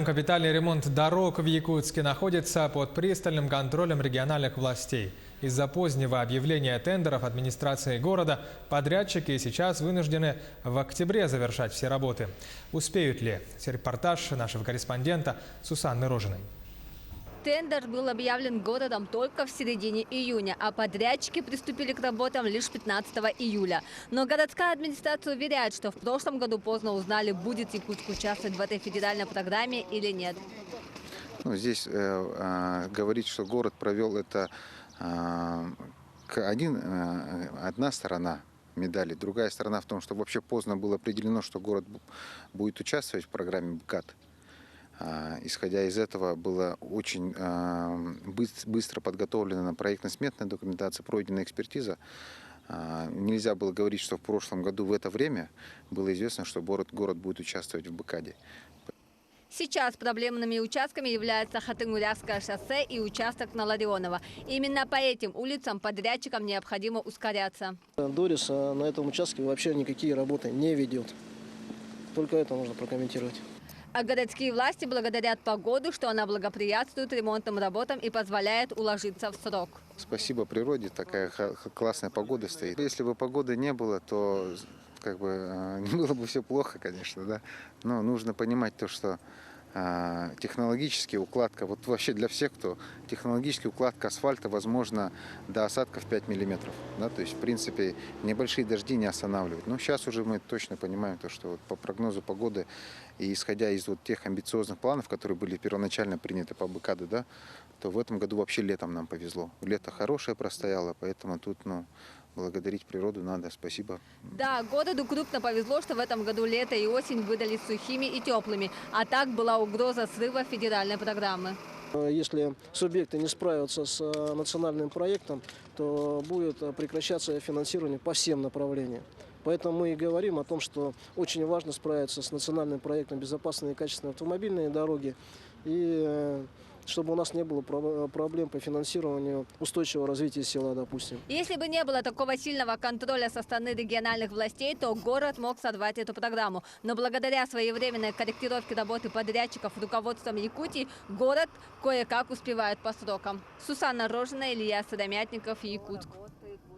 капитальный ремонт дорог в Якутске находится под пристальным контролем региональных властей. Из-за позднего объявления тендеров администрации города подрядчики сейчас вынуждены в октябре завершать все работы. Успеют ли? Репортаж нашего корреспондента Сусанны Рожиной. Тендер был объявлен городом только в середине июня, а подрядчики приступили к работам лишь 15 июля. Но городская администрация уверяет, что в прошлом году поздно узнали, будет Якутск участвовать в этой федеральной программе или нет. Здесь говорить, что город провел это одна сторона медали. Другая сторона в том, что вообще поздно было определено, что город будет участвовать в программе БКАТ. Исходя из этого, была очень быстро подготовлена проектно-сметная документация, пройдена экспертиза. Нельзя было говорить, что в прошлом году в это время было известно, что город будет участвовать в БКАДе. Сейчас проблемными участками являются Хатынгурякское шоссе и участок на Ларионова. Именно по этим улицам подрядчикам необходимо ускоряться. Дорис на этом участке вообще никакие работы не ведет. Только это можно прокомментировать. А городские власти благодарят погоду, что она благоприятствует ремонтным работам и позволяет уложиться в срок. Спасибо природе, такая классная погода стоит. Если бы погоды не было, то было бы все плохо, конечно, да. Но нужно понимать то, что технологически укладка, вот вообще для всех, кто технологически укладка асфальта возможно до осадков 5 миллиметров. Да, то есть, в принципе, небольшие дожди не останавливают. Но сейчас уже мы точно понимаем, то, что вот по прогнозу погоды и исходя из вот тех амбициозных планов, которые были первоначально приняты по БКАДу, да, то в этом году вообще летом нам повезло. Лето хорошее простояло, поэтому тут, благодарить природу надо. Спасибо. Да, городу крупно повезло, что в этом году лето и осень выдались сухими и теплыми. А так была угроза срыва федеральной программы. Если субъекты не справятся с национальным проектом, то будет прекращаться финансирование по всем направлениям. Поэтому мы и говорим о том, что очень важно справиться с национальным проектом «Безопасные и качественные автомобильные дороги», и чтобы у нас не было проблем по финансированию устойчивого развития села, допустим. Если бы не было такого сильного контроля со стороны региональных властей, то город мог сорвать эту программу. Но благодаря своевременной корректировке работы подрядчиков руководством Якутии, город кое-как успевает по срокам. Сусанна Рожина, Илья Сыромятников, Якутск.